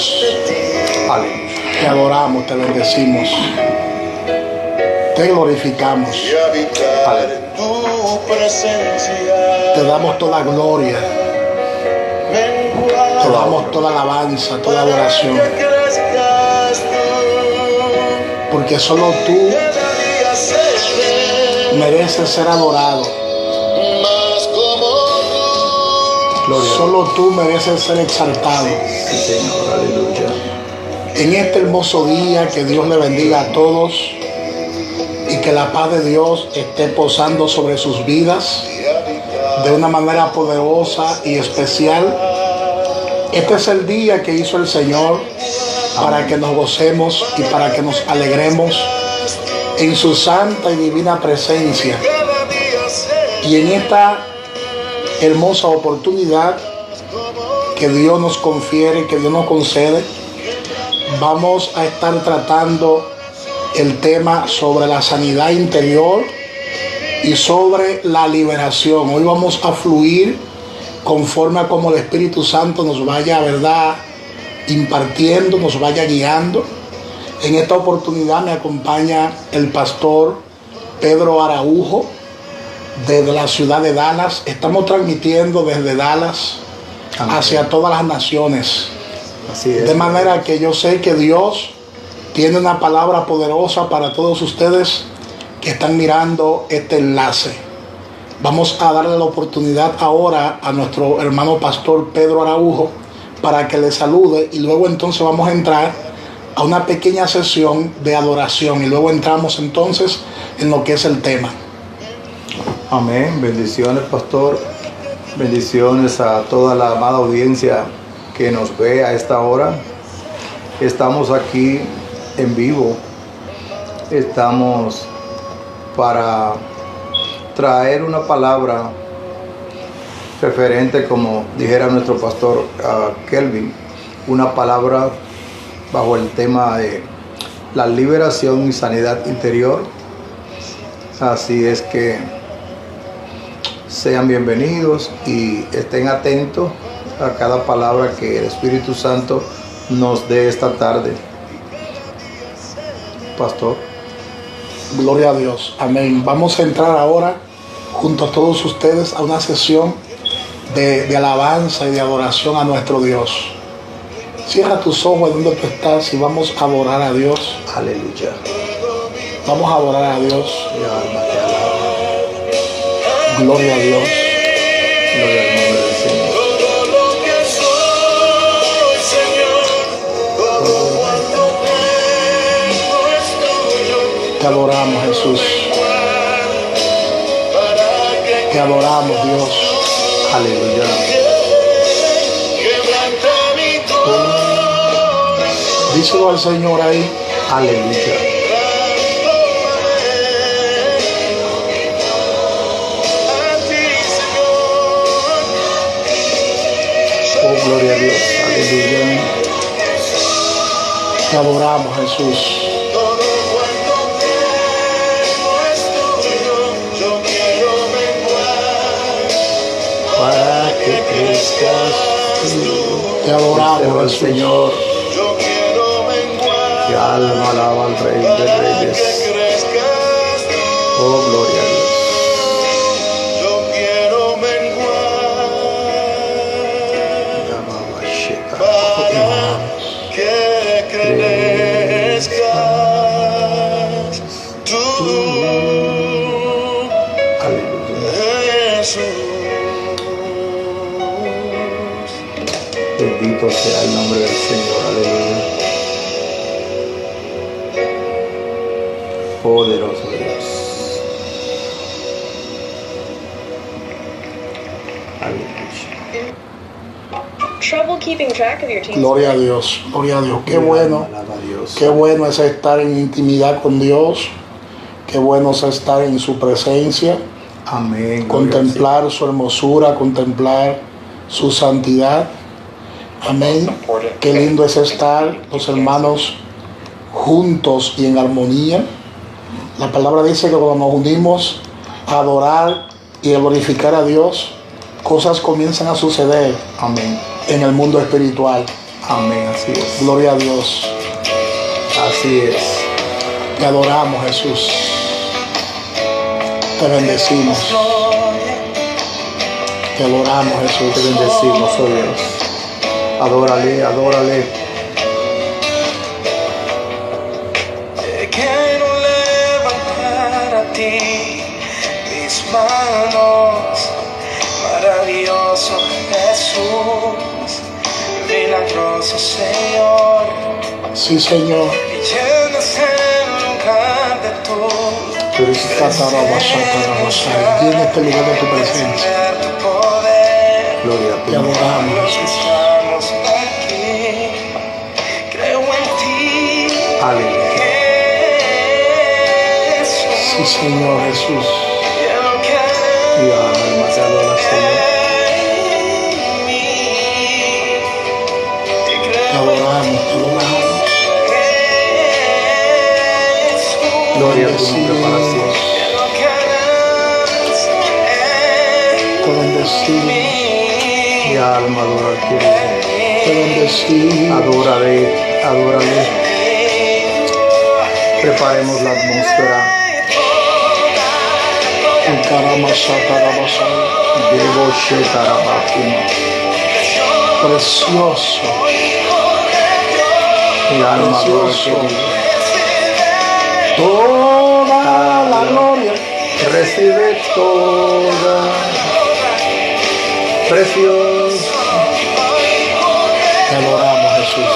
Dios. Aleluya. Te adoramos, te bendecimos, te glorificamos. Aleluya. Te damos toda gloria, te damos toda alabanza, toda adoración, porque solo tú mereces ser adorado. Solo tú mereces ser exaltado. Sí, Señor, aleluya. En este hermoso día, que Dios le bendiga a todos y que la paz de Dios esté posando sobre sus vidas de una manera poderosa y especial. Este es el día que hizo el Señor para que nos gocemos y para que nos alegremos en su santa y divina presencia. Y en esta hermosa oportunidad que Dios nos confiere, que Dios nos concede, vamos a estar tratando el tema sobre la sanidad interior y sobre la liberación. Hoy vamos a fluir conforme a como el Espíritu Santo nos vaya, ¿verdad?, impartiendo, nos vaya guiando. En esta oportunidad me acompaña el pastor Pedro Araujo desde la ciudad de Dallas. Estamos transmitiendo desde Dallas hacia todas las naciones. Así es. De manera que yo sé que Dios tiene una palabra poderosa para todos ustedes que están mirando este enlace. Vamos a darle la oportunidad ahora a nuestro hermano pastor Pedro Araujo para que le salude, y luego entonces vamos a entrar a una pequeña sesión de adoración y luego entramos entonces en lo que es el tema. Amén. Bendiciones, pastor. Bendiciones a toda la amada audiencia que nos ve a esta hora. Estamos aquí en vivo. Estamos para traer una palabra referente, como dijera nuestro pastor Kelvin, una palabra bajo el tema de la liberación y sanidad interior. Así es que sean bienvenidos y estén atentos a cada palabra que el Espíritu Santo nos dé esta tarde. Pastor. Gloria a Dios. Amén. Vamos a entrar ahora junto a todos ustedes a una sesión de alabanza y de adoración a nuestro Dios. Cierra tus ojos donde tú estás y vamos a adorar a Dios. Aleluya. Vamos a adorar a Dios. Mi alma te alaba. Gloria a Dios. Gloria al nombre del Señor. Te adoramos, Jesús. Te adoramos, Dios. Aleluya. Díselo al Señor ahí. Aleluya. Oh, gloria a Dios. Aleluya. Te adoramos, Jesús. Para que crezcas Te adoramos, al Jesús. Señor. Que alma alaba al Rey de Reyes. Oh, gloria a Dios. Bendito sea el nombre del Señor, aleluya. Poderoso Dios. Aleluya. Trouble keeping track of your team's Gloria a Dios, gloria a Dios. Qué bueno, Alaba a Dios. qué bueno es estar en intimidad con Dios. Qué bueno es estar en su presencia, Amén. contemplar su hermosura, contemplar su santidad. Amén. Qué lindo es estar los hermanos juntos y en armonía. La palabra dice que cuando nos unimos a adorar y a glorificar a Dios, cosas comienzan a suceder. Amén. En el mundo espiritual. Amén, así es. Gloria a Dios. Así es. Te adoramos, Jesús. Te bendecimos. Te adoramos, Jesús. Te bendecimos, oh Dios. Adórale, adórale. Quiero levantar a ti mis manos, maravilloso Jesús, milagroso Señor. Sí, Señor. Y llenas el lugar de tu Llena este lugar de tu presencia. tu poder. Gloria a Te ti. adoramos, Jesús. Estamos aquí, creo en ti. Aleluya. Sí, Señor Jesús. Y alma te adora, Señor. Te adoramos, te adoramos. Gloria a tu nombre para siempre. Te bendecimos. Mi alma adora al que vive. Te bendecimos. Adórale, adórale. Preparemos la atmósfera. Debo shetarabakuma. Precioso. Mi alma adora al que vive. Toda la gloria. Recibe toda. Precioso. Te adoramos, Jesús.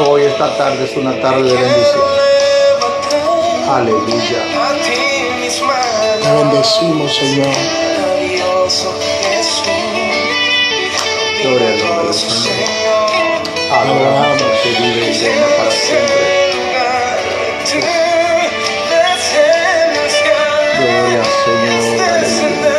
Hoy esta tarde es una tarde de bendición. Aleluya. Te bendecimos, Señor. Gloria al nombre del Señor. Adoramos al que vive y reina para siempre. Gloria al Señor. Aleluya.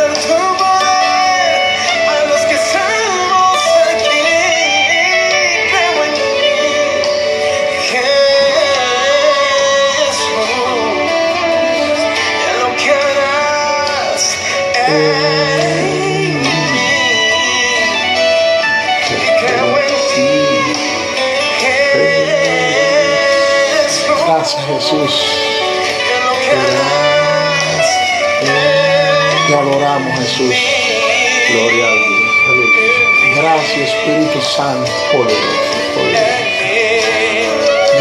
Gracias, Jesús. Te adoramos, Jesús. Gloria a Dios. Aleluya. Gracias, Espíritu Santo. Poderoso, poderoso.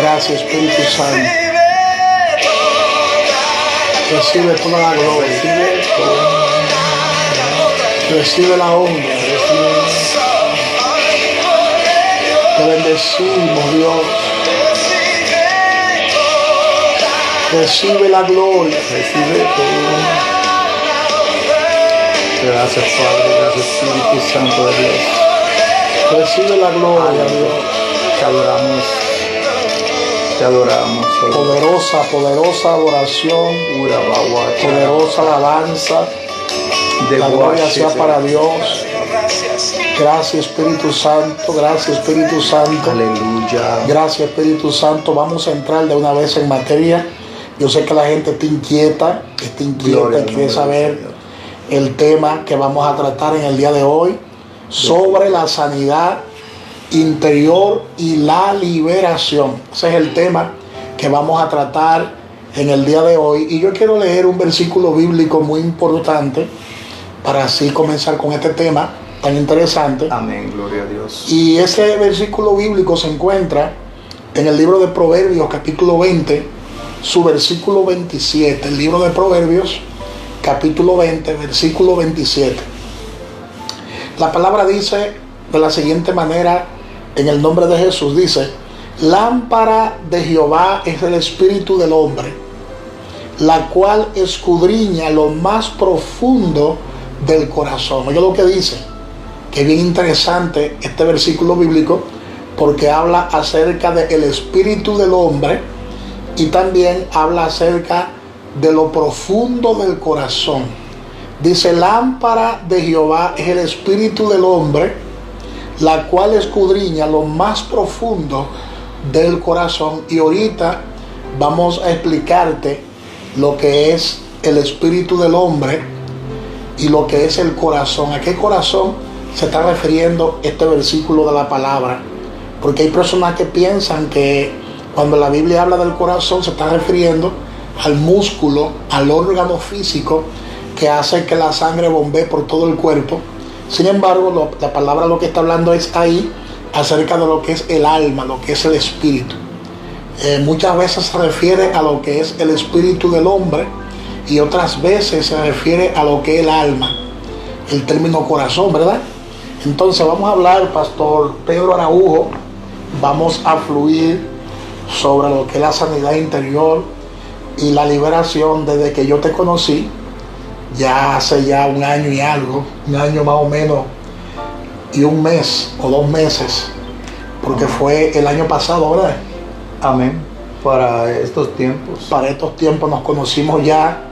Gracias, Espíritu Santo. Recibe toda la gloria. Recibe la honra. Te bendecimos, Dios. Recibe la gloria. Recibe todo. Gracias, Padre. Gracias, Espíritu Santo de Dios. Recibe la gloria, Dios. Te adoramos. Te adoramos. Poderosa, poderosa adoración. Poderosa alabanza. La gloria sea para Dios. Gracias, Espíritu Santo. Gracias, Espíritu Santo. Aleluya. Gracias, Espíritu Santo. Vamos a entrar de una vez en materia. Yo sé que la gente está inquieta Gloria y al quiere nombre saber del Señor. el tema que vamos a tratar en el día de hoy sobre la sanidad interior y la liberación. Ese es el tema que vamos a tratar en el día de hoy. Y yo quiero leer un versículo bíblico muy importante para así comenzar con este tema tan interesante. Amén, gloria a Dios. Y ese versículo bíblico se encuentra en el libro de Proverbios, capítulo 20, su versículo 27. El libro de Proverbios, capítulo 20, versículo 27. La palabra dice de la siguiente manera, en el nombre de Jesús, dice: lámpara de Jehová es el espíritu del hombre, la cual escudriña lo más profundo del corazón. Oye lo que dice, que es bien interesante este versículo bíblico, porque habla acerca del espíritu del hombre y también habla acerca de lo profundo del corazón. Dice: lámpara de Jehová es el espíritu del hombre, la cual escudriña lo más profundo del corazón. Y ahorita vamos a explicarte lo que es el espíritu del hombre y lo que es el corazón. ¿A qué corazón se está refiriendo este versículo de la palabra? porque hay personas que piensan que cuando la Biblia habla del corazón se está refiriendo al músculo, al órgano físico que hace que la sangre bombee por todo el cuerpo. Sin embargo, la palabra lo que está hablando es ahí acerca de lo que es el alma, lo que es el espíritu. Muchas veces se refiere a lo que es el espíritu del hombre y otras veces se refiere a lo que es el alma, el término corazón, ¿verdad? Entonces vamos a hablar, Pastor Pedro Araujo, vamos a fluir sobre lo que es la sanidad interior y la liberación desde que yo te conocí, ya hace ya un año y algo, un año más o menos y un mes o 2 meses, porque fue el año pasado, ¿verdad? Amén. Para estos tiempos. Para estos tiempos nos conocimos ya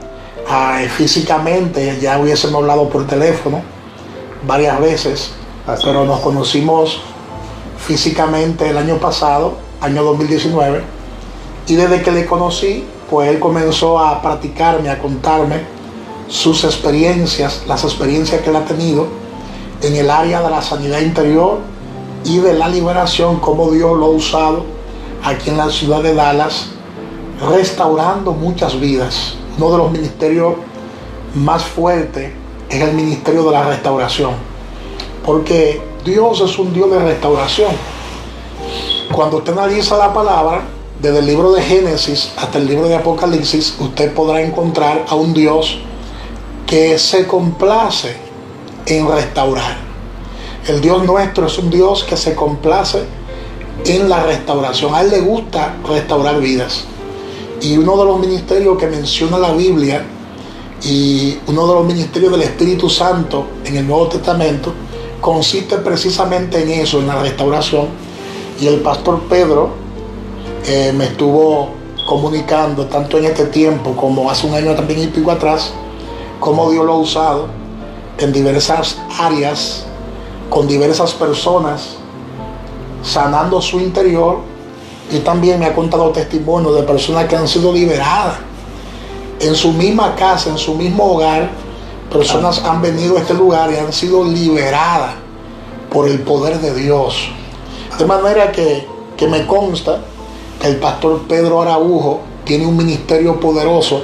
físicamente, ya hubiésemos hablado por teléfono varias veces, pero nos conocimos físicamente el año pasado, año 2019, y desde que le conocí, pues él comenzó a practicarme, a contarme sus experiencias, las experiencias que él ha tenido en el área de la sanidad interior y de la liberación, cómo Dios lo ha usado aquí en la ciudad de Dallas, restaurando muchas vidas. Uno de los ministerios más fuertes es el ministerio de la restauración, porque Dios es un Dios de restauración. Cuando usted analiza la palabra, desde el libro de Génesis hasta el libro de Apocalipsis, usted podrá encontrar a un Dios que se complace en restaurar. El Dios nuestro es un Dios que se complace en la restauración. A él le gusta restaurar vidas. Y uno de los ministerios que menciona la Biblia y uno de los ministerios del Espíritu Santo en el Nuevo Testamento consiste precisamente en eso, en la restauración. Y el pastor Pedro me estuvo comunicando tanto en este tiempo como hace un año también y pico atrás, cómo Dios lo ha usado en diversas áreas, con diversas personas, sanando su interior. Y también me ha contado testimonios de personas que han sido liberadas en su misma casa, en su mismo hogar. Personas han venido a este lugar y han sido liberadas por el poder de Dios. De manera que me consta que el pastor Pedro Araujo tiene un ministerio poderoso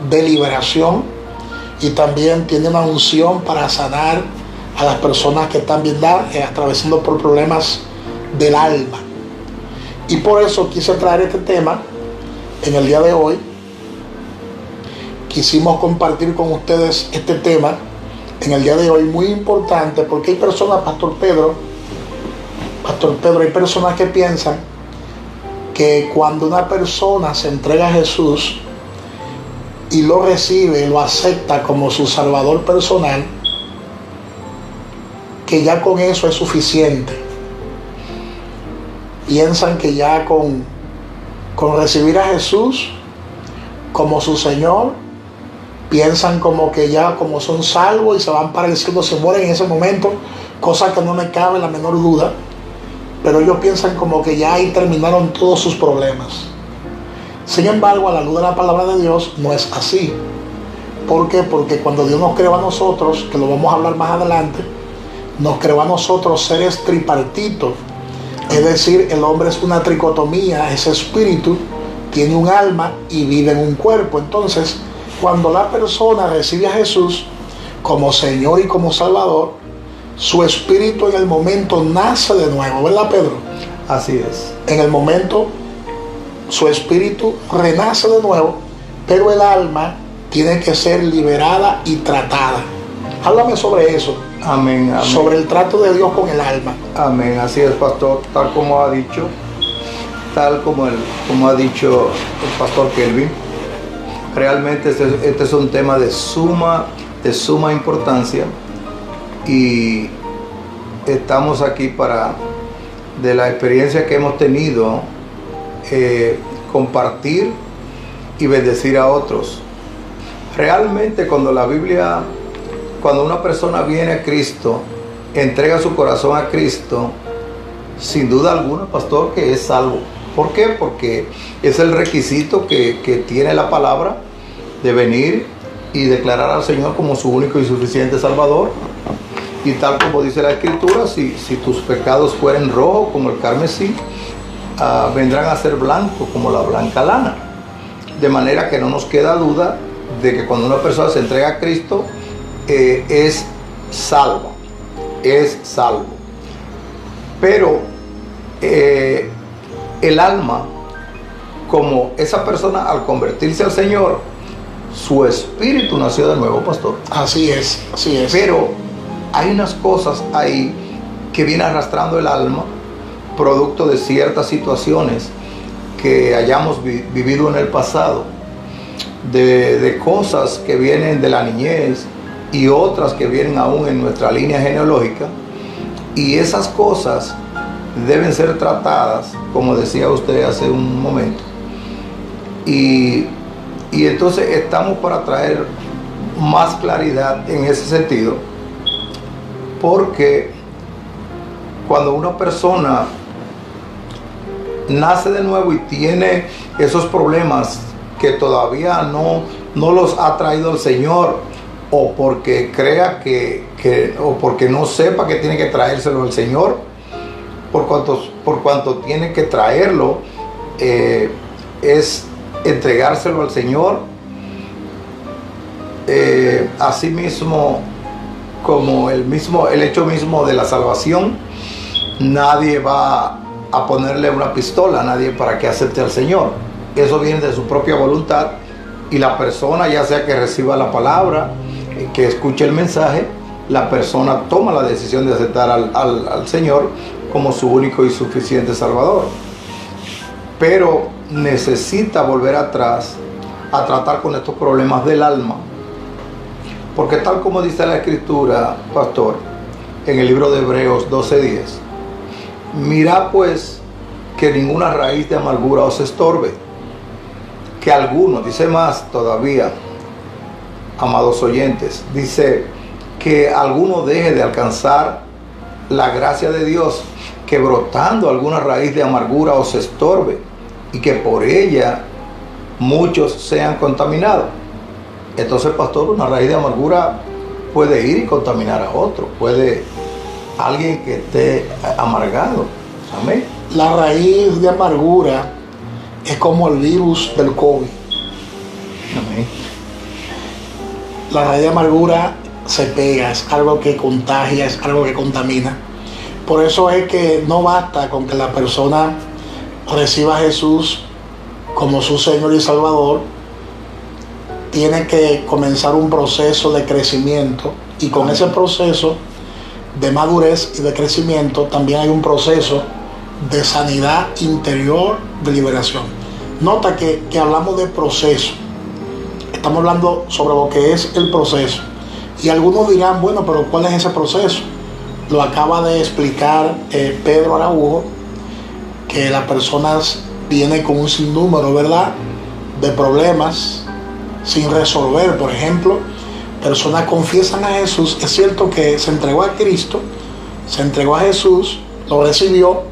de liberación y también tiene una unción para sanar a las personas que están atravesando por problemas del alma. Y por eso quise traer este tema en el día de hoy. Quisimos compartir con ustedes este tema en el día de hoy, muy importante, porque hay personas, Pastor Pedro, hay personas que piensan que cuando una persona se entrega a Jesús y lo recibe, lo acepta como su Salvador personal, que ya con eso es suficiente. Piensan que ya con recibir a Jesús como su Señor, piensan como que ya como son salvos y se van para el cielo, se mueren en ese momento, cosa que no me cabe la menor duda, pero ellos piensan como que ya ahí terminaron todos sus problemas. Sin embargo, a la luz de la palabra de Dios no es así. ¿Por qué? Porque cuando Dios nos creó a nosotros, que lo vamos a hablar más adelante, nos creó a nosotros seres tripartitos. Es decir, el hombre es una tricotomía, ese espíritu tiene un alma y vive en un cuerpo. Entonces, cuando la persona recibe a Jesús como Señor y como Salvador, su espíritu en el momento nace de nuevo, ¿verdad, Pedro? Así es. En el momento su espíritu renace de nuevo, pero el alma tiene que ser liberada y tratada. Háblame sobre eso. Amén, amén. Sobre el trato de Dios con el alma. Amén, así es, pastor, tal como ha dicho el pastor Kelvin. Realmente este es un tema de suma importancia y estamos aquí para, de la experiencia que hemos tenido, compartir y bendecir a otros. Realmente cuando una persona viene a Cristo, entrega su corazón a Cristo, sin duda alguna, pastor, que es salvo. ¿Por qué? Porque es el requisito que tiene la palabra de venir y declarar al Señor como su único y suficiente Salvador. Y tal como dice la Escritura, si tus pecados fueren rojos como el carmesí, vendrán a ser blancos como la blanca lana. De manera que no nos queda duda de que cuando una persona se entrega a Cristo, es salvo. Es salvo. Pero el alma, como esa persona al convertirse al Señor, su espíritu nació de nuevo, pastor. Así es, así es. Pero hay unas cosas ahí que viene arrastrando el alma, producto de ciertas situaciones que hayamos vivido en el pasado, de cosas que vienen de la niñez y otras que vienen aún en nuestra línea genealógica. Y esas cosas deben ser tratadas, como decía usted hace un momento. Y entonces estamos para traer más claridad en ese sentido, porque cuando una persona nace de nuevo y tiene esos problemas que todavía no los ha traído el Señor, o porque crea o porque no sepa que tiene que traérselo el Señor, por cuanto tiene que traerlo, es entregárselo al Señor. Asimismo, como el hecho mismo de la salvación, nadie va a ponerle una pistola a nadie para que acepte al Señor. Eso viene de su propia voluntad, y la persona, ya sea que reciba la palabra, que escuche el mensaje, la persona toma la decisión de aceptar al Señor como su único y suficiente Salvador. Pero necesita volver atrás a tratar con estos problemas del alma, porque tal como dice la Escritura, pastor, en el libro de Hebreos 12:10, mirad pues que ninguna raíz de amargura os estorbe, que alguno, dice más todavía, amados oyentes, dice que alguno deje de alcanzar la gracia de Dios, que brotando alguna raíz de amargura os estorbe, y que por ella muchos sean contaminados. Entonces, pastor, una raíz de amargura puede ir y contaminar a otro, puede alguien que esté amargado. Amén. La raíz de amargura es como el virus del COVID. Amén. La raíz de amargura se pega, es algo que contagia, es algo que contamina. Por eso es que no basta con que la persona reciba a Jesús como su Señor y Salvador. Tiene que comenzar un proceso de crecimiento, y con ese proceso de madurez y de crecimiento también hay un proceso de sanidad interior, de liberación. Nota que hablamos de proceso, estamos hablando sobre lo que es el proceso, y algunos dirán, bueno, pero ¿cuál es ese proceso? Lo acaba de explicar Pedro Araujo, que las personas vienen con un sinnúmero, ¿verdad?, de problemas sin resolver. Por ejemplo, personas confiesan a Jesús, es cierto que se entregó a Cristo, se entregó a Jesús, lo recibió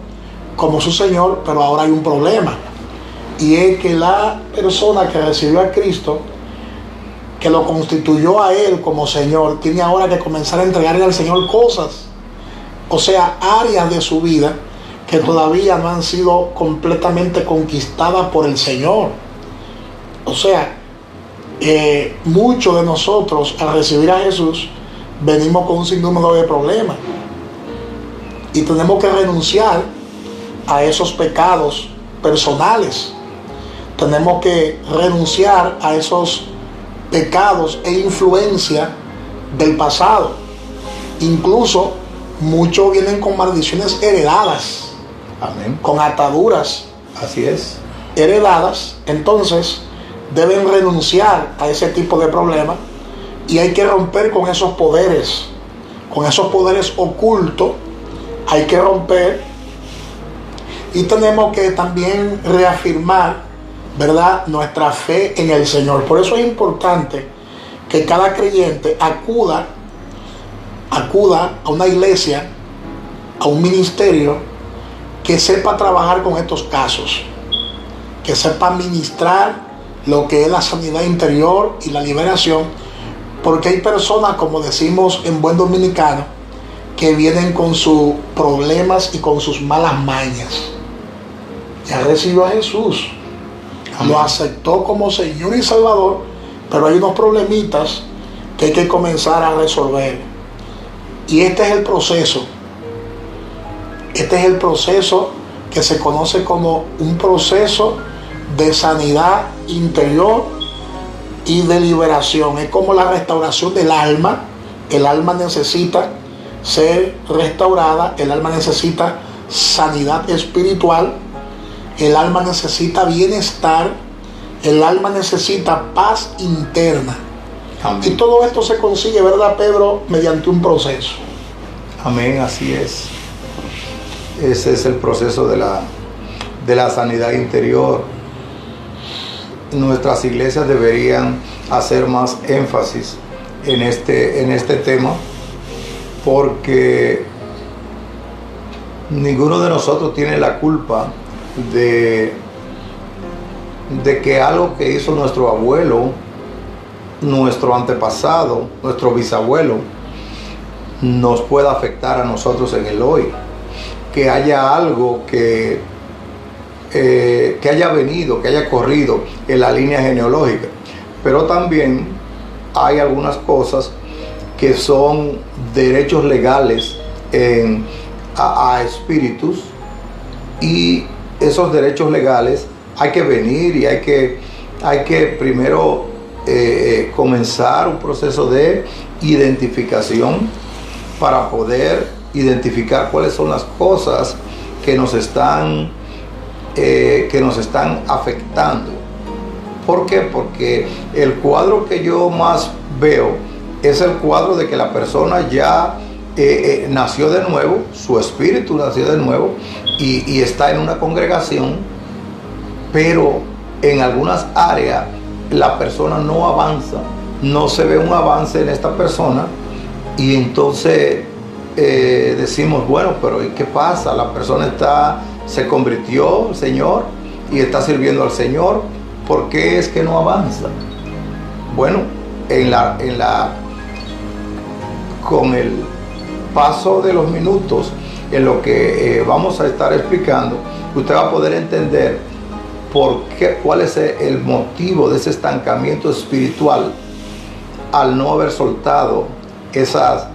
como su Señor, pero ahora hay un problema, y es que la persona que recibió a Cristo, que lo constituyó a Él como Señor, tiene ahora que comenzar a entregarle al Señor cosas, o sea, áreas de su vida que todavía no han sido completamente conquistadas por el Señor. O sea, muchos de nosotros al recibir a Jesús venimos con un sinnúmero de problemas, y tenemos que renunciar a esos pecados personales. Tenemos que renunciar a esos pecados e influencia del pasado. Incluso muchos vienen con maldiciones heredadas. Amén. Con ataduras. Así es. Heredadas. Entonces deben renunciar a ese tipo de problemas, y hay que romper con esos poderes ocultos. Hay que romper, y tenemos que también reafirmar, ¿verdad?, nuestra fe en el Señor. Por eso es importante que cada creyente acuda a una iglesia, a un ministerio que sepa trabajar con estos casos, que sepa ministrar lo que es la sanidad interior y la liberación, porque hay personas, como decimos en buen dominicano, que vienen con sus problemas y con sus malas mañas. Ya recibió a Jesús, lo aceptó como Señor y Salvador, pero hay unos problemitas que hay que comenzar a resolver. Y este es el proceso. Este es el proceso que se conoce como un proceso de sanidad interior y de liberación. Es como la restauración del alma. El alma necesita ser restaurada, el alma necesita sanidad espiritual, el alma necesita bienestar, el alma necesita paz interna. Amén. Y todo esto se consigue, ¿verdad, Pedro? Mediante un proceso. Amén, así es. Ese es el proceso de la sanidad interior. Nuestras iglesias deberían hacer más énfasis en este tema, porque ninguno de nosotros tiene la culpa de que algo que hizo nuestro abuelo, nuestro antepasado, nuestro bisabuelo, nos pueda afectar a nosotros en el hoy. Que haya algo que haya venido, que haya corrido en la línea genealógica. Pero también hay algunas cosas que son derechos legales a espíritus, y esos derechos legales hay que venir y hay que primero comenzar un proceso de identificación para poder identificar cuáles son las cosas que nos están afectando. ¿Por qué? Porque el cuadro que yo más veo es el cuadro de que la persona ya nació de nuevo, su espíritu nació de nuevo y está en una congregación, pero en algunas áreas la persona no avanza, no se ve un avance en esta persona, y entonces decimos, bueno, pero ¿y qué pasa? La persona se convirtió al Señor y está sirviendo al Señor, ¿por qué es que no avanza? Bueno, con el paso de los minutos, en lo que vamos a estar explicando, usted va a poder entender cuál es el motivo de ese estancamiento espiritual al no haber soltado esas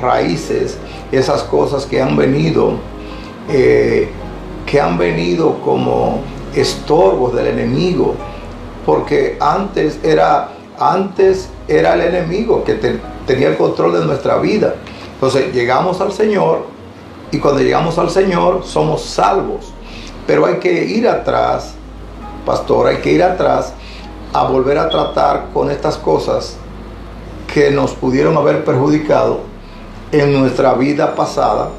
raíces, esas cosas que han venido como estorbos del enemigo, porque antes era el enemigo que tenía el control de nuestra vida. Entonces llegamos al Señor, y cuando llegamos al Señor somos salvos, pero hay que ir atrás, pastor, hay que ir atrás a volver a tratar con estas cosas que nos pudieron haber perjudicado en nuestra vida pasada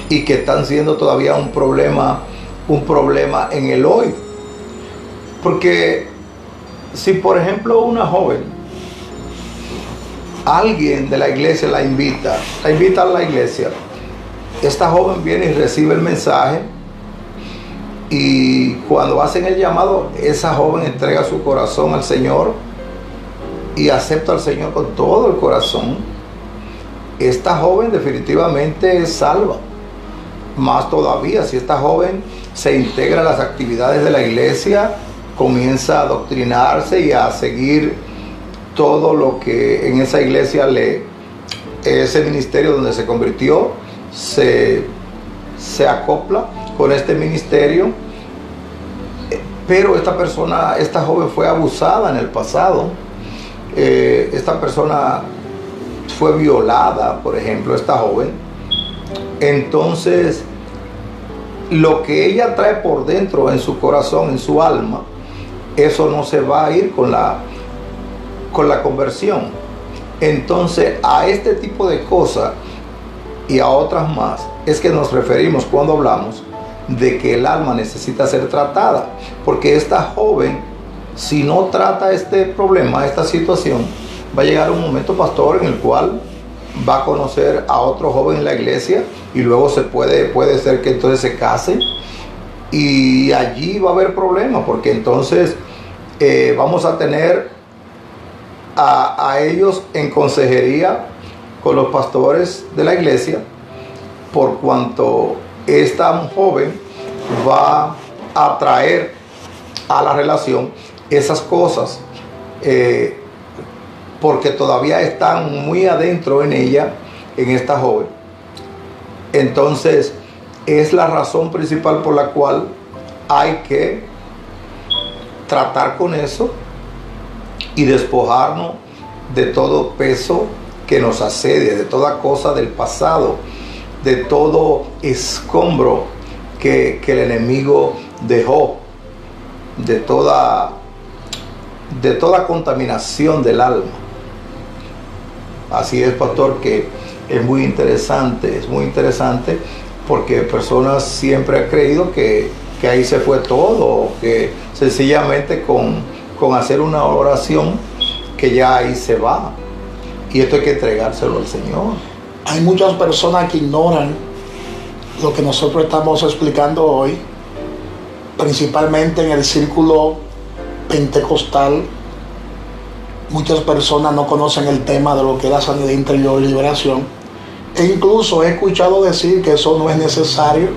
y que están siendo todavía un problema en el hoy. Porque si, por ejemplo, una joven, alguien de la iglesia la invita a la iglesia, esta joven viene y recibe el mensaje, y cuando hacen el llamado, esa joven entrega su corazón al Señor y acepta al Señor con todo el corazón. Esta joven definitivamente es salva. Más todavía, si esta joven se integra a las actividades de la iglesia, comienza a adoctrinarse y a seguir todo lo que en esa iglesia ese ministerio donde se convirtió, se acopla con este ministerio. Pero esta joven fue abusada en el pasado. Esta persona fue violada, por ejemplo, esta joven. Entonces, lo que ella trae por dentro, en su corazón, en su alma, eso no se va a ir con la conversión. Entonces, a este tipo de cosas y a otras más es que nos referimos cuando hablamos de que el alma necesita ser tratada, porque esta joven, si no trata este problema, esta situación, va a llegar un momento, pastor, en el cual va a conocer a otro joven en la iglesia, y luego puede ser que entonces se case, y allí va a haber problemas, porque entonces vamos a tener a ellos en consejería con los pastores de la iglesia, por cuanto esta joven va a traer a la relación esas cosas, porque todavía están muy adentro en ella, en esta joven. Entonces es la razón principal por la cual hay que tratar con eso y despojarnos de todo peso que nos asedia, de toda cosa del pasado, de todo escombro que el enemigo dejó, de toda contaminación del alma. Así es, pastor, que es muy interesante porque personas siempre han creído que ahí se fue todo, que sencillamente con hacer una oración que ya ahí se va. Y esto hay que entregárselo al Señor. Hay muchas personas que ignoran lo que nosotros estamos explicando hoy, principalmente en el círculo pentecostal. Muchas personas no conocen el tema de lo que es la sanidad interior y liberación. E incluso he escuchado decir que eso no es necesario,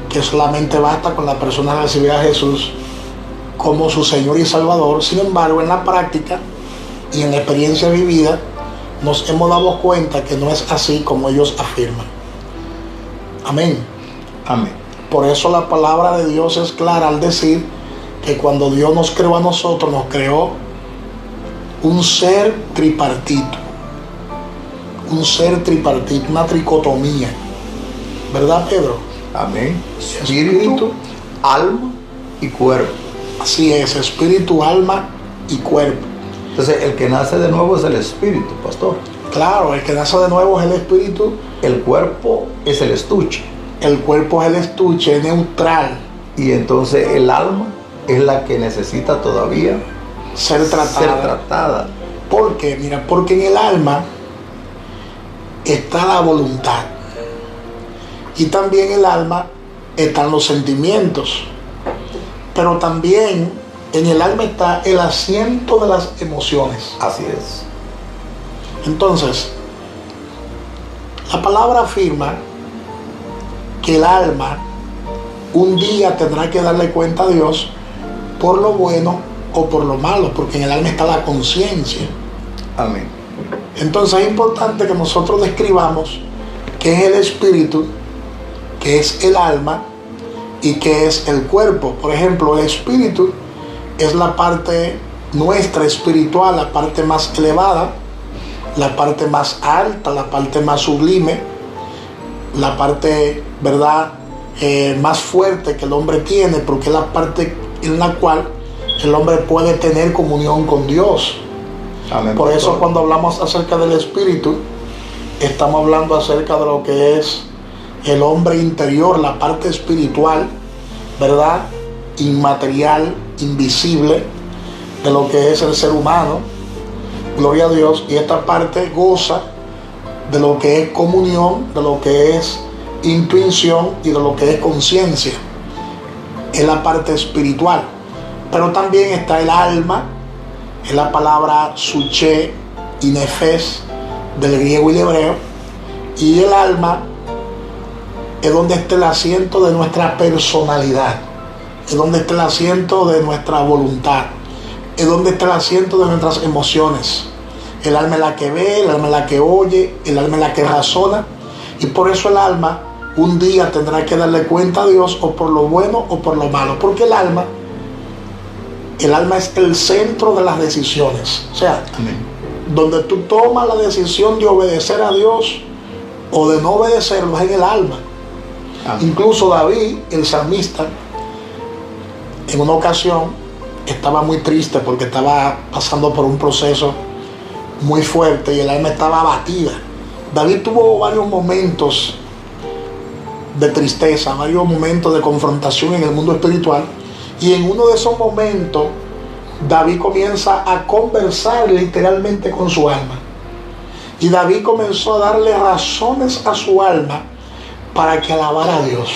que solamente basta con la persona recibir a Jesús como su Señor y Salvador. Sin embargo, en la práctica y en la experiencia vivida, nos hemos dado cuenta que no es así como ellos afirman. Amén. Amén. Por eso la palabra de Dios es clara al decir que cuando Dios nos creó a nosotros, nos creó un ser tripartito. Un ser tripartito, una tricotomía. ¿Verdad, Pedro? Amén. Espíritu, alma y cuerpo. Así es, espíritu, alma y cuerpo. Entonces, el que nace de nuevo es el espíritu, pastor. Claro, el que nace de nuevo es el espíritu. El cuerpo es el estuche. El cuerpo es el estuche neutral. Y entonces el alma es la que necesita todavía ser tratada. ¿Por qué? Mira, porque en el alma está la voluntad. Y también en el alma están los sentimientos. Pero también en el alma está el asiento de las emociones. Así es. Entonces, la palabra afirma que el alma un día tendrá que darle cuenta a Dios por lo bueno o por lo malo, porque en el alma está la conciencia. Amén. Entonces es importante que nosotros describamos qué es el espíritu, qué es el alma y qué es el cuerpo. Por ejemplo, el espíritu es la parte nuestra espiritual, la parte más elevada, la parte más alta, la parte más sublime, la parte, ¿verdad?, más fuerte que el hombre tiene, porque es la parte en la cual el hombre puede tener comunión con Dios. Amén. Por eso cuando hablamos acerca del espíritu, estamos hablando acerca de lo que es el hombre interior, la parte espiritual, ¿verdad?, inmaterial, invisible, de lo que es el ser humano. Gloria a Dios. Y esta parte goza de lo que es comunión, de lo que es intuición y de lo que es conciencia. Es la parte espiritual. Pero también está el alma, es la palabra suche y nefes del griego y del hebreo. Y el alma es donde está el asiento de nuestra personalidad, es donde está el asiento de nuestra voluntad, es donde está el asiento de nuestras emociones. El alma es la que ve, el alma es la que oye, el alma es la que razona. Y por eso el alma un día tendrá que darle cuenta a Dios, o por lo bueno o por lo malo. Porque el alma es el centro de las decisiones. O sea, amén, donde tú tomas la decisión de obedecer a Dios o de no obedecerlo es en el alma. amén. Incluso David, el salmista, en una ocasión estaba muy triste porque estaba pasando por un proceso muy fuerte y el alma estaba abatida. David tuvo varios momentos de tristeza, varios momentos de confrontación en el mundo espiritual, y en uno de esos momentos David comienza a conversar literalmente con su alma, y David comenzó a darle razones a su alma para que alabara a Dios.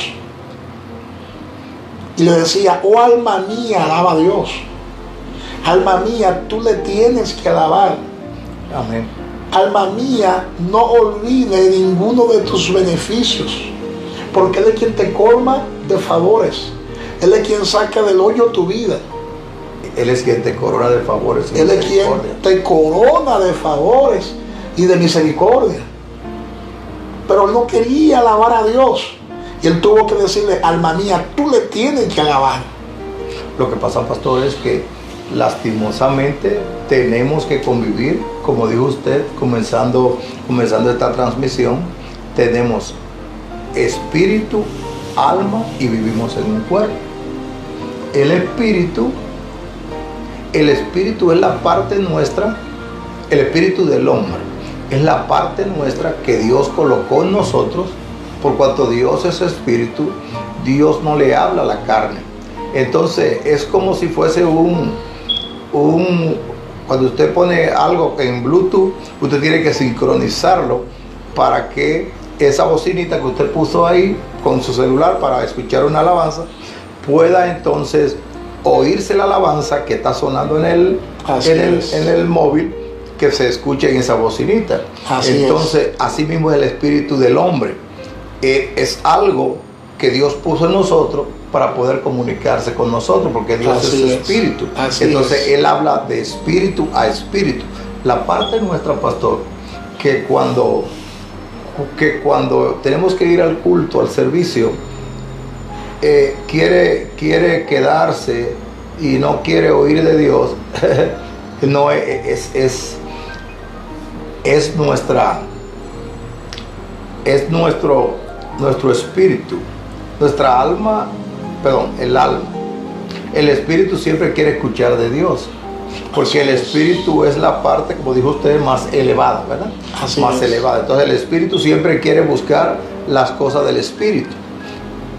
Y le decía: oh alma mía, alaba a Dios. Alma mía, tú le tienes que alabar. Amén. alma mía, no olvide ninguno de tus beneficios, porque Él es quien te colma de favores. Él es quien saca del hoyo tu vida. Él es quien te corona de favores. Él es quien te corona de favores y de misericordia. Pero Él no quería alabar a Dios. Y Él tuvo que decirle, alma mía, tú le tienes que alabar. Lo que pasa, pastor, es que lastimosamente tenemos que convivir, como dijo usted, comenzando esta transmisión, tenemos espíritu, alma y vivimos en un cuerpo. El espíritu es la parte nuestra, el espíritu del hombre es la parte nuestra que Dios colocó en nosotros. Por cuanto Dios es espíritu, Dios no le habla a la carne. Entonces es como si fuese cuando usted pone algo en Bluetooth, usted tiene que sincronizarlo para que esa bocinita que usted puso ahí con su celular para escuchar una alabanza pueda entonces oírse la alabanza que está sonando en el móvil, que se escuche en esa bocinita. Entonces, así mismo es el espíritu del hombre. Es algo que Dios puso en nosotros para poder comunicarse con nosotros, porque Dios es espíritu. Entonces Él habla de espíritu a espíritu. La parte nuestra, pastor, que cuando tenemos que ir al culto, al servicio, quiere quedarse y no quiere oír de Dios, no es nuestro espíritu, nuestra alma, el alma. El espíritu siempre quiere escuchar de Dios, porque el espíritu es la parte, como dijo usted, más elevada, ¿verdad? Más elevada. Entonces el espíritu siempre quiere buscar las cosas del espíritu.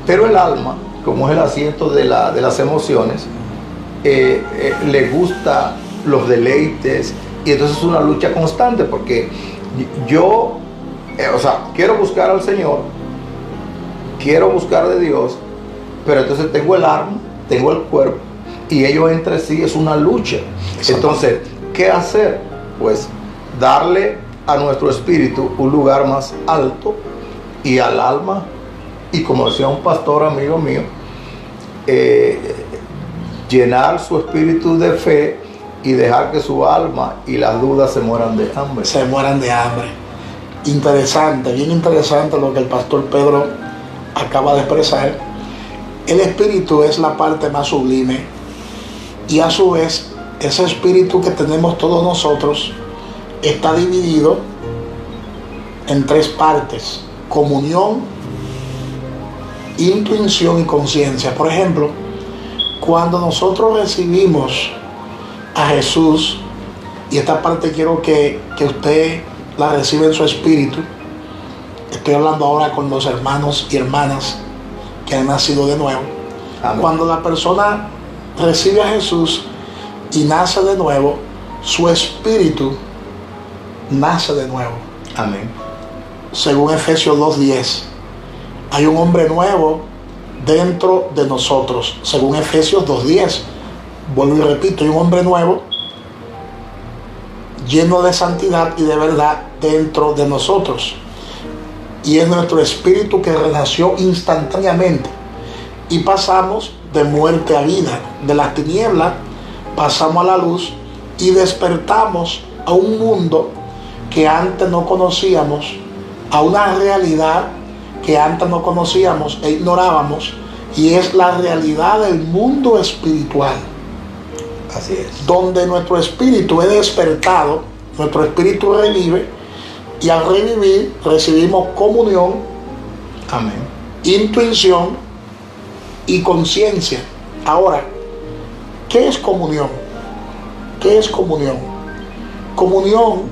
Pero el alma, como es el asiento de las emociones, le gusta los deleites, y entonces es una lucha constante, porque yo, quiero buscar al Señor, quiero buscar de Dios, pero entonces tengo el alma, tengo el cuerpo, y ellos entre sí es una lucha. Entonces, ¿qué hacer? Pues darle a nuestro espíritu un lugar más alto, y al alma, y como decía un pastor amigo mío, llenar su espíritu de fe y dejar que su alma y las dudas se mueran de hambre. Se mueran de hambre. Interesante, bien interesante lo que el pastor Pedro acaba de expresar. El espíritu es la parte más sublime, y a su vez ese espíritu que tenemos todos nosotros está dividido en tres partes: comunión, intuición y conciencia. Por ejemplo, cuando nosotros recibimos a Jesús, y esta parte quiero que usted la reciba en su espíritu, estoy hablando ahora con los hermanos y hermanas que han nacido de nuevo. Amén. Cuando la persona recibe a Jesús y nace de nuevo, su espíritu nace de nuevo. Amén. Según Efesios 2:10, hay un hombre nuevo dentro de nosotros. Según Efesios 2:10, vuelvo y repito, hay un hombre nuevo lleno de santidad y de verdad dentro de nosotros, y es nuestro espíritu que renació instantáneamente, y pasamos de muerte a vida, de las tinieblas pasamos a la luz, y despertamos a un mundo que antes no conocíamos, a una realidad que antes no conocíamos e ignorábamos, y es la realidad del mundo espiritual. Así es. Donde nuestro espíritu es despertado, nuestro espíritu revive, y al revivir recibimos comunión, amén, intuición y conciencia. Ahora, ¿qué es comunión? ¿Qué es comunión? Comunión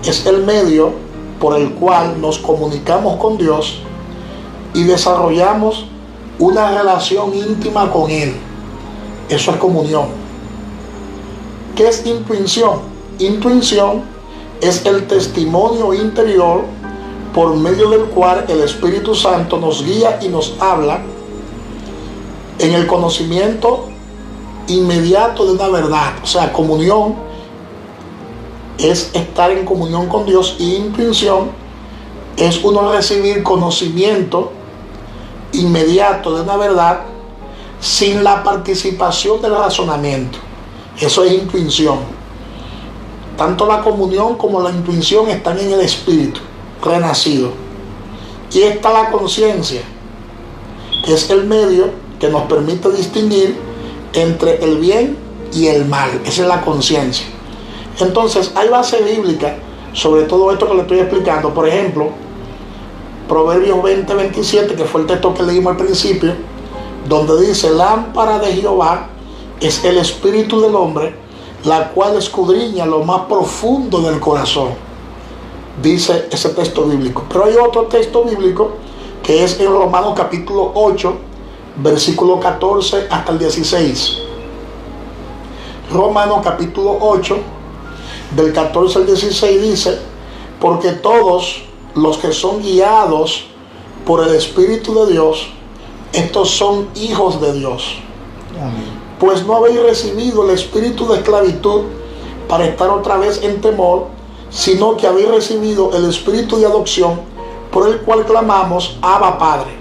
es el medio por el cual nos comunicamos con Dios y desarrollamos una relación íntima con Él. Eso es comunión. ¿Qué es intuición? Intuición es el testimonio interior por medio del cual el Espíritu Santo nos guía y nos habla en el conocimiento inmediato de una verdad. O sea, comunión es estar en comunión con Dios, y intuición es uno recibir conocimiento inmediato de una verdad sin la participación del razonamiento. Eso es intuición. Tanto la comunión como la intuición están en el espíritu renacido. Y está la conciencia, que es el medio que nos permite distinguir entre el bien y el mal. Esa es la conciencia. Entonces hay base bíblica sobre todo esto que le estoy explicando. Por ejemplo, Proverbios 20:27, que fue el texto que leímos al principio, donde dice: lámpara de Jehová es el espíritu del hombre, la cual escudriña lo más profundo del corazón. Dice ese texto bíblico. Pero hay otro texto bíblico que es en Romanos capítulo 8, versículo 14 hasta el 16. Romanos capítulo 8, del 14 al 16 dice: porque todos los que son guiados por el Espíritu de Dios, estos son hijos de Dios. Amén. Pues no habéis recibido el espíritu de esclavitud para estar otra vez en temor, sino que habéis recibido el espíritu de adopción, por el cual clamamos: Abba, Padre.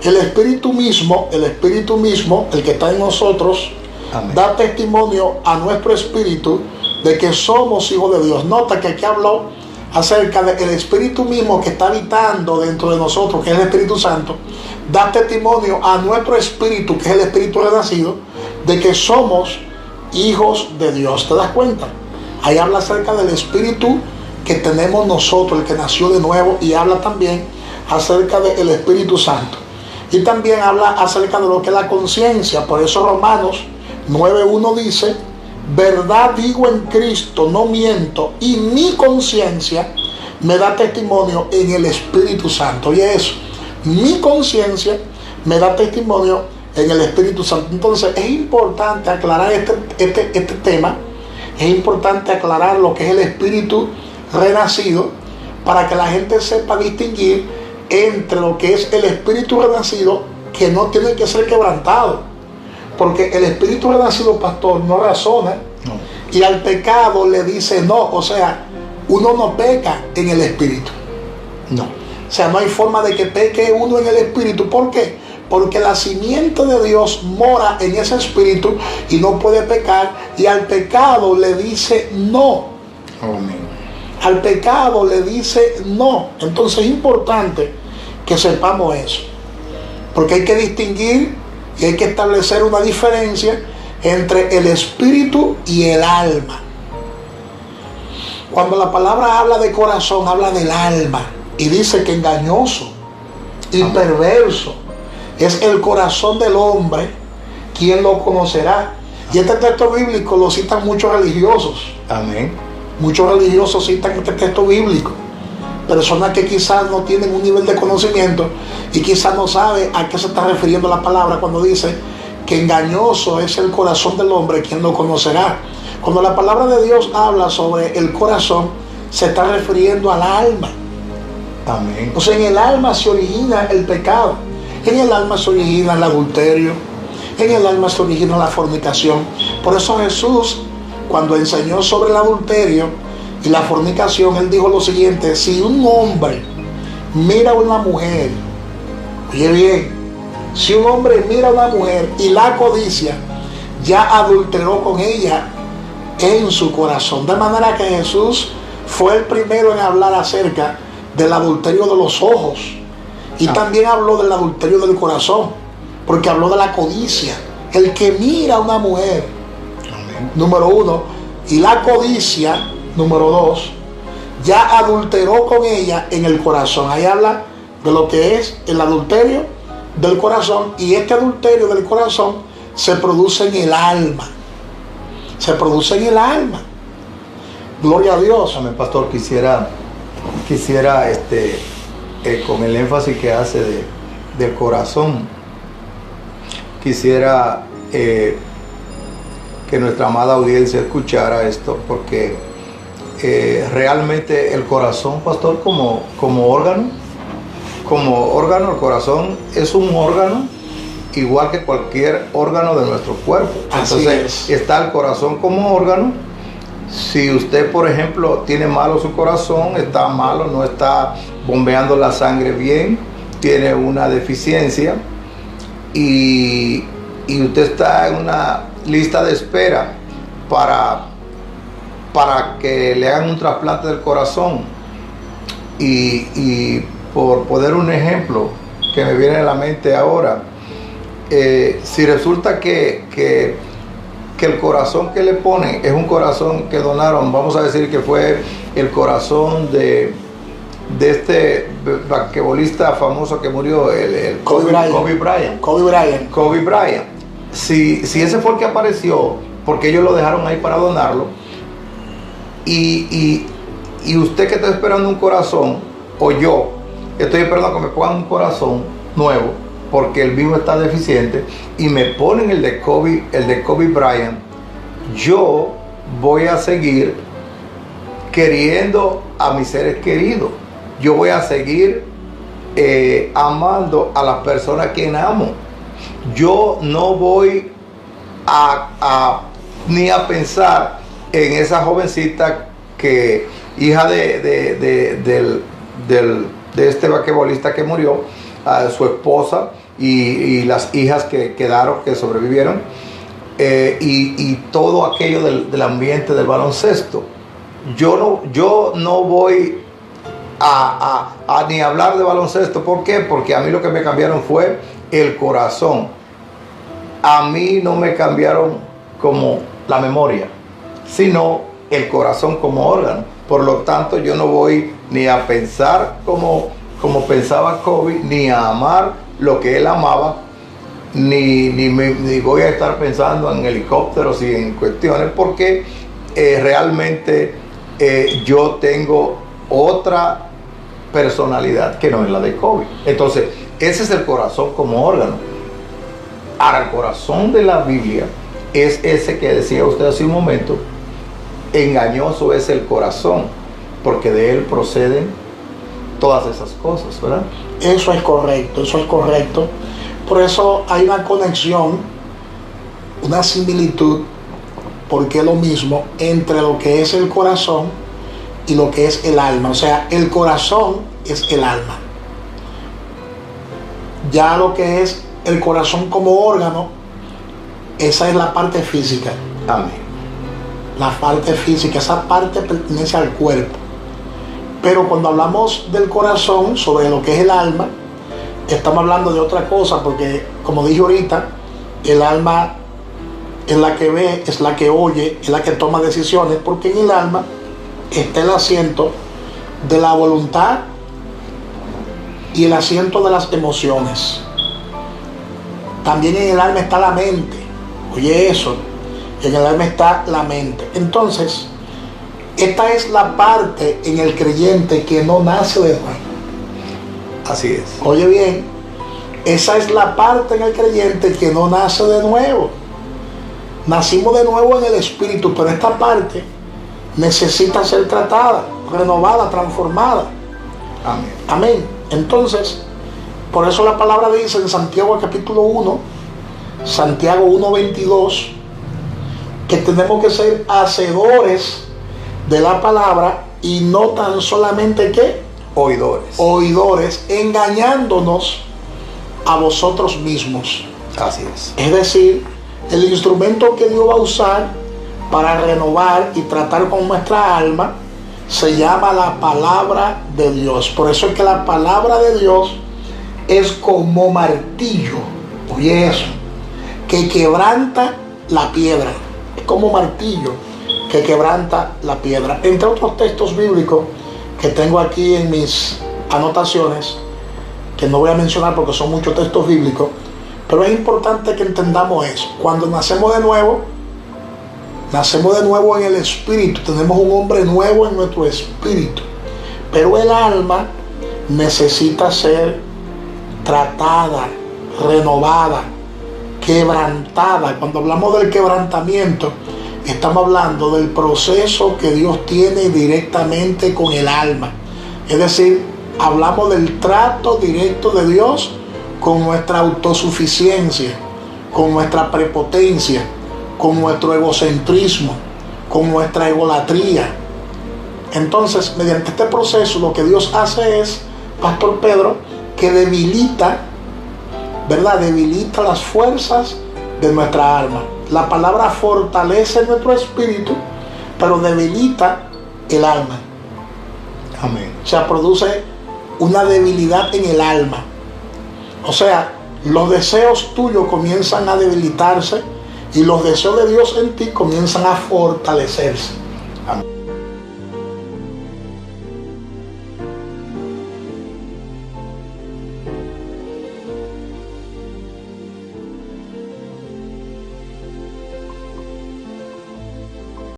El espíritu mismo, el que está en nosotros, amén, da testimonio a nuestro espíritu de que somos hijos de Dios. Nota que aquí habló acerca del espíritu mismo que está habitando dentro de nosotros, que es el Espíritu Santo. Da testimonio a nuestro espíritu, que es el espíritu renacido, de que somos hijos de Dios. ¿Te das cuenta? Ahí habla acerca del espíritu que tenemos nosotros, el que nació de nuevo, y habla también acerca del Espíritu Santo. Y también habla acerca de lo que es la conciencia. Por eso Romanos 9:1 dice: verdad digo en Cristo, no miento, y mi conciencia me da testimonio en el Espíritu Santo. Oye eso, mi conciencia me da testimonio en el Espíritu Santo. Entonces es importante aclarar este tema. Es importante aclarar lo que es el espíritu renacido, para que la gente sepa distinguir entre lo que es el espíritu renacido, que no tiene que ser quebrantado, porque el espíritu renacido, pastor, no razona, no, y al pecado le dice no. O sea, uno no peca en el espíritu, no. O sea, no hay forma de que peque uno en el espíritu. ¿Por qué? Porque la simiente de Dios mora en ese espíritu y no puede pecar, y al pecado le dice no. Amén. Al pecado le dice no. Entonces es importante que sepamos eso, porque hay que distinguir y hay que establecer una diferencia entre el espíritu y el alma. Cuando la palabra habla de corazón, habla del alma, y dice que engañoso y perverso es el corazón del hombre, ¿quién lo conocerá? Y este texto bíblico lo citan muchos religiosos. Amén. Muchos religiosos citan este texto bíblico. Personas que quizás no tienen un nivel de conocimiento y quizás no saben a qué se está refiriendo la palabra cuando dice que engañoso es el corazón del hombre, ¿quién lo conocerá? Cuando la palabra de Dios habla sobre el corazón, se está refiriendo al alma. Amén. O sea, en el alma se origina el pecado. En el alma se origina el adulterio. En el alma se origina la fornicación. Por eso Jesús, cuando enseñó sobre el adulterio y la fornicación, él dijo lo siguiente: si un hombre mira a una mujer, oye bien, si un hombre mira a una mujer y la codicia, ya adulteró con ella en su corazón. De manera que Jesús fue el primero en hablar acerca del adulterio de los ojos, y también habló del adulterio del corazón, porque habló de la codicia. El que mira a una mujer, amén, número uno, y la codicia, número dos, ya adulteró con ella en el corazón. Ahí habla de lo que es el adulterio del corazón, y este adulterio del corazón se produce en el alma. Se produce en el alma. Gloria a Dios. Amén, pastor. Quisiera con el énfasis que hace del corazón, quisiera que nuestra amada audiencia escuchara esto, porque realmente el corazón, pastor, como órgano, el corazón es un órgano igual que cualquier órgano de nuestro cuerpo. Entonces está el corazón como órgano, Si usted, por ejemplo, tiene malo su corazón, está malo, no está bombeando la sangre bien, tiene una deficiencia y usted está en una lista de espera para que le hagan un trasplante del corazón. Y por poner un ejemplo que me viene a la mente ahora, si resulta que el corazón que le ponen es un corazón que donaron, vamos a decir que fue el corazón de este basquetbolista famoso que murió, el Kobe Bryant. Si ese fue el que apareció, porque ellos lo dejaron ahí para donarlo, y usted que está esperando un corazón, o yo estoy esperando que me pongan un corazón nuevo, porque el mío está deficiente, y me ponen el de Kobe Bryant, yo voy a seguir queriendo a mis seres queridos. Yo voy a seguir amando a las personas que amo. Yo no voy ni a pensar en esa jovencita que, hija de este basquetbolista que murió, a su esposa y las hijas que quedaron, que sobrevivieron, y todo aquello del ambiente del baloncesto. Yo no voy a ni hablar de baloncesto. ¿Por qué? Porque a mí lo que me cambiaron fue el corazón. A mí no me cambiaron como la memoria, sino el corazón como órgano. Por lo tanto, yo no voy ni a pensar como pensaba Kobe, ni a amar lo que él amaba, ni voy a estar pensando en helicópteros y en cuestiones, porque realmente yo tengo otra personalidad que no es la de Kobe. Entonces, ese es el corazón como órgano. Ahora, el corazón de la Biblia es ese que decía usted hace un momento. Engañoso es el corazón, porque de él proceden todas esas cosas, ¿verdad? Eso es correcto, eso es correcto. Por eso hay una conexión, una similitud, porque es lo mismo entre lo que es el corazón y lo que es el alma. O sea, el corazón es el alma. Ya lo que es el corazón como órgano, esa es la parte física. Amén. La parte física, esa parte pertenece al cuerpo. Pero cuando hablamos del corazón, sobre lo que es el alma, estamos hablando de otra cosa, porque como dije ahorita, el alma es la que ve, es la que oye, es la que toma decisiones, porque en el alma está el asiento de la voluntad y el asiento de las emociones. También en el alma está la mente. Oye eso, en el alma está la mente. Entonces, esta es la parte en el creyente que no nace de nuevo. Así es. Oye bien, esa es la parte en el creyente que no nace de nuevo. Nacimos de nuevo en el espíritu, pero esta parte necesita ser tratada, renovada, transformada. Amén. Amén. Entonces, por eso la palabra dice en Santiago capítulo 1, Santiago 1:22, que tenemos que ser hacedores de la palabra y no tan solamente que oidores, engañándonos a vosotros mismos. Así es. Es decir, el instrumento que Dios va a usar para renovar y tratar con nuestra alma se llama la palabra de Dios. Por eso es que la palabra de Dios es como martillo, oye eso, que quebranta la piedra. Es como martillo que quebranta la piedra. Entre otros textos bíblicos que tengo aquí en mis anotaciones, que no voy a mencionar porque son muchos textos bíblicos, pero es importante que entendamos eso. Cuando nacemos de nuevo en el espíritu, tenemos un hombre nuevo en nuestro espíritu, pero el alma necesita ser tratada, renovada, quebrantada. Cuando hablamos del quebrantamiento, estamos hablando del proceso que Dios tiene directamente con el alma. Es decir, hablamos del trato directo de Dios con nuestra autosuficiencia, con nuestra prepotencia, con nuestro egocentrismo, con nuestra egolatría. Entonces, mediante este proceso, lo que Dios hace es, Pastor Pedro, que debilita, ¿verdad? Debilita las fuerzas de nuestra alma. La palabra fortalece nuestro espíritu, pero debilita el alma. Amén. O sea, produce una debilidad en el alma. O sea, los deseos tuyos comienzan a debilitarse y los deseos de Dios en ti comienzan a fortalecerse.